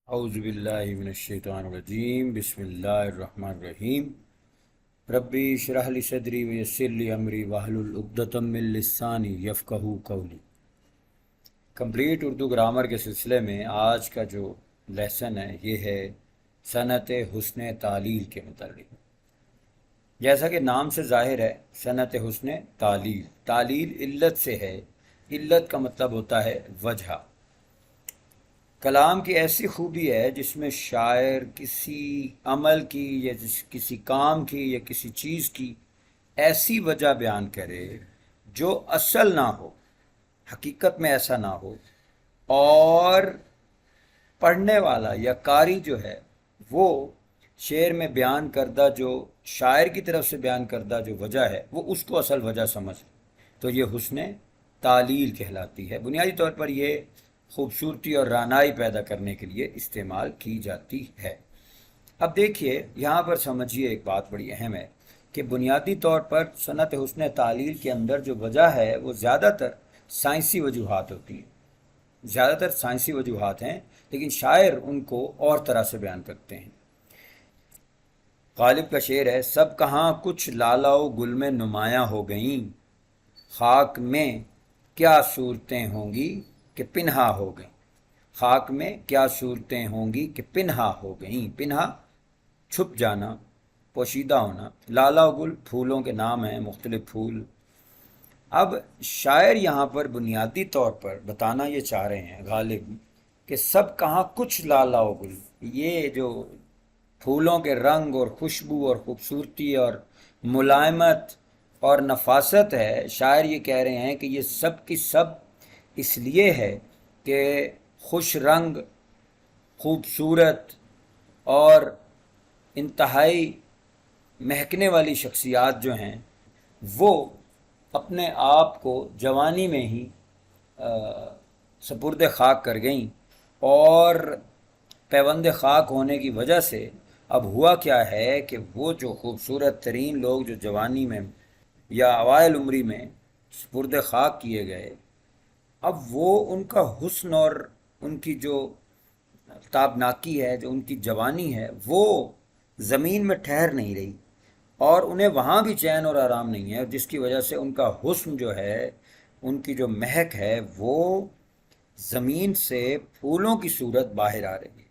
اعوذ باللہ من الشیطان الرجیم بسم اللہ الرحمن الرحیم ربی اشرح لی صدری ویسر لی امری واحلل عقدۃ من لسانی یفقہوا قولی۔ کمپلیٹ اردو گرامر کے سلسلے میں آج کا جو لیسن ہے یہ ہے صنعت حسن تعلیل کے متعلق۔ جیسا کہ نام سے ظاہر ہے صنعت حسن تعلیل، تعلیل علت سے ہے، علت کا مطلب ہوتا ہے وجہ۔ کلام کی ایسی خوبی ہے جس میں شاعر کسی عمل کی یا کسی کام کی یا کسی چیز کی ایسی وجہ بیان کرے جو اصل نہ ہو، حقیقت میں ایسا نہ ہو، اور پڑھنے والا یا قاری جو ہے وہ شعر میں بیان کردہ جو شاعر کی طرف سے بیان کردہ جو وجہ ہے وہ اس کو اصل وجہ سمجھ، تو یہ حسن تعلیل کہلاتی ہے۔ بنیادی طور پر یہ خوبصورتی اور رعنائی پیدا کرنے کے لیے استعمال کی جاتی ہے۔ اب دیکھیے یہاں پر سمجھیے ایک بات بڑی اہم ہے کہ بنیادی طور پر صنعت حسن تعلیل کے اندر جو وجہ ہے وہ زیادہ تر سائنسی وجوہات ہوتی ہیں، زیادہ تر سائنسی وجوہات ہیں، لیکن شاعر ان کو اور طرح سے بیان کرتے ہیں۔ غالب کا شعر ہے، سب کہاں کچھ لالا و گل میں نمایاں ہو گئیں، خاک میں کیا صورتیں ہوں گی کہ پنہا ہو گئیں، خاک میں کیا صورتیں ہوں گی کہ پنہا ہو گئیں، پنہا چھپ جانا، پوشیدہ ہونا، لالا و گل پھولوں کے نام ہیں، مختلف پھول۔ اب شاعر یہاں پر بنیادی طور پر بتانا یہ چاہ رہے ہیں غالب کہ سب کہاں کچھ لالا و گل، یہ جو پھولوں کے رنگ اور خوشبو اور خوبصورتی اور ملائمت اور نفاست ہے، شاعر یہ کہہ رہے ہیں کہ یہ سب کی سب اس لیے ہے کہ خوش رنگ، خوبصورت اور انتہائی مہکنے والی شخصیات جو ہیں وہ اپنے آپ کو جوانی میں ہی سپرد خاک کر گئیں، اور پیوند خاک ہونے کی وجہ سے اب ہوا کیا ہے کہ وہ جو خوبصورت ترین لوگ جو جوانی میں یا اوائل عمری میں سپرد خاک کیے گئے، اب وہ ان کا حسن اور ان کی جو تابناکی ہے، جو ان کی جوانی ہے، وہ زمین میں ٹھہر نہیں رہی، اور انہیں وہاں بھی چین اور آرام نہیں ہے، جس کی وجہ سے ان کا حسن جو ہے، ان کی جو مہک ہے، وہ زمین سے پھولوں کی صورت باہر آ رہی ہے،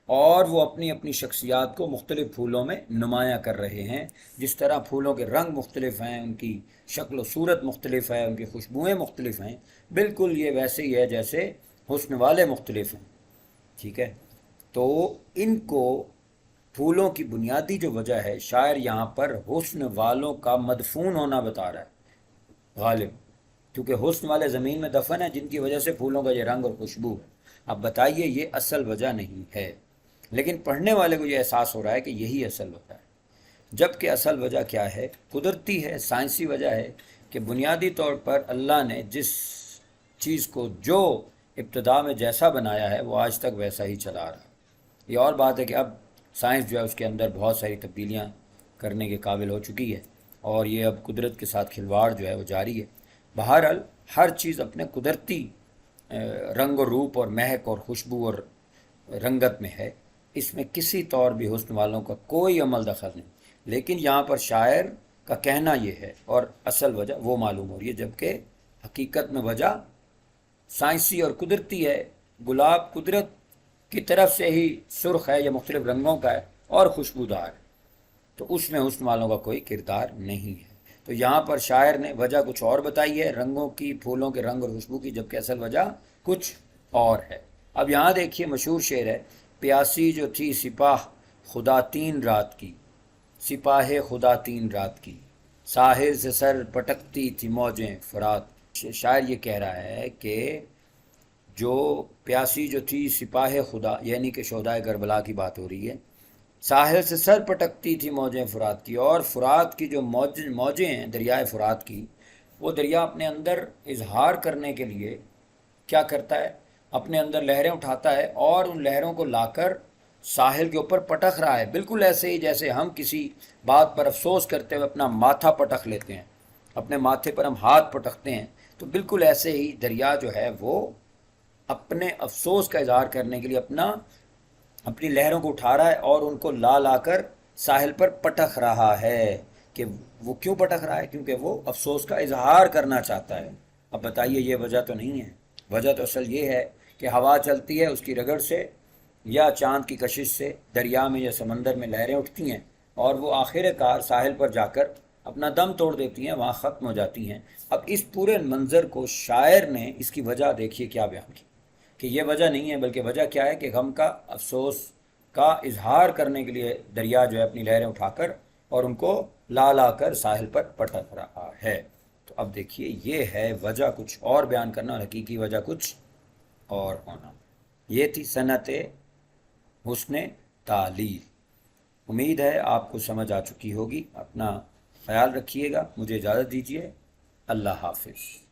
اور وہ اپنی اپنی شخصیات کو مختلف پھولوں میں نمایاں کر رہے ہیں۔ جس طرح پھولوں کے رنگ مختلف ہیں، ان کی شکل و صورت مختلف ہے، ان کی خوشبوئیں مختلف ہیں، بالکل یہ ویسے ہی ہے جیسے حسن والے مختلف ہیں، ٹھیک ہے؟ تو ان کو پھولوں کی بنیادی جو وجہ ہے، شاعر یہاں پر حسن والوں کا مدفون ہونا بتا رہا ہے غالب، کیونکہ حسن والے زمین میں دفن ہیں جن کی وجہ سے پھولوں کا یہ رنگ اور خوشبو ہے۔ اب بتائیے یہ اصل وجہ نہیں ہے، لیکن پڑھنے والے کو یہ احساس ہو رہا ہے کہ یہی اصل وجہ ہے، جبکہ اصل وجہ کیا ہے؟ قدرتی ہے، سائنسی وجہ ہے کہ بنیادی طور پر اللہ نے جس چیز کو جو ابتدا میں جیسا بنایا ہے وہ آج تک ویسا ہی چلا رہا ہے۔ یہ اور بات ہے کہ اب سائنس جو ہے اس کے اندر بہت ساری تبدیلیاں کرنے کے قابل ہو چکی ہے، اور یہ اب قدرت کے ساتھ کھلواڑ جو ہے وہ جاری ہے۔ بہرحال ہر چیز اپنے قدرتی رنگ و روپ اور مہک اور خوشبو اور رنگت میں ہے، اس میں کسی طور بھی حسن والوں کا کوئی عمل دخل نہیں، لیکن یہاں پر شاعر کا کہنا یہ ہے اور اصل وجہ وہ معلوم ہو رہی ہے، جبکہ حقیقت میں وجہ سائنسی اور قدرتی ہے۔ گلاب قدرت کی طرف سے ہی سرخ ہے یا مختلف رنگوں کا ہے اور خوشبودار ہے، تو اس میں حسن والوں کا کوئی کردار نہیں ہے۔ تو یہاں پر شاعر نے وجہ کچھ اور بتائی ہے، رنگوں کی، پھولوں کے رنگ اور خوشبو کی، جبکہ اصل وجہ کچھ اور ہے۔ اب یہاں دیکھیے مشہور شعر ہے، پیاسی جو تھی سپاہ خدا تین رات کی، سپاہ خدا تین رات کی، ساحل سے سر پٹکتی تھی موجیں فرات۔ شاعر یہ کہہ رہا ہے کہ جو پیاسی جو تھی سپاہ خدا، یعنی کہ شہدائے کربلا کی بات ہو رہی ہے، ساحل سے سر پٹکتی تھی موجیں فرات کی، اور فرات کی جو موجیں ہیں دریائے فرات کی، وہ دریا اپنے اندر اظہار کرنے کے لیے کیا کرتا ہے؟ اپنے اندر لہریں اٹھاتا ہے اور ان لہروں کو لا کر ساحل کے اوپر پٹک رہا ہے، بالکل ایسے ہی جیسے ہم کسی بات پر افسوس کرتے ہوئے اپنا ماتھا پٹک لیتے ہیں، اپنے ماتھے پر ہم ہاتھ پٹکتے ہیں، تو بالکل ایسے ہی دریا جو ہے وہ اپنے افسوس کا اظہار کرنے کے لیے اپنا اپنی لہروں کو اٹھا رہا ہے اور ان کو لا لا کر ساحل پر پٹک رہا ہے۔ کہ وہ کیوں پٹک رہا ہے؟ کیونکہ وہ افسوس کا اظہار کرنا چاہتا ہے۔ اب بتائیے، یہ وجہ تو نہیں ہے۔ وجہ تو اصل یہ ہے کہ ہوا چلتی ہے، اس کی رگڑ سے یا چاند کی کشش سے دریا میں یا سمندر میں لہریں اٹھتی ہیں، اور وہ آخر کار ساحل پر جا کر اپنا دم توڑ دیتی ہیں، وہاں ختم ہو جاتی ہیں۔ اب اس پورے منظر کو شاعر نے اس کی وجہ دیکھیے کیا بیان کی، کہ یہ وجہ نہیں ہے، بلکہ وجہ کیا ہے کہ غم کا، افسوس کا اظہار کرنے کے لیے دریا جو ہے اپنی لہریں اٹھا کر اور ان کو لا لا کر ساحل پر پٹک رہا ہے۔ تو اب دیکھیے، یہ ہے وجہ کچھ اور بیان کرنا اور حقیقی وجہ کچھ اور ہونا۔ یہ تھی صنعت حسن تعلیل۔ امید ہے آپ کو سمجھ آ چکی ہوگی۔ اپنا خیال رکھیے گا، مجھے اجازت دیجیے، اللہ حافظ۔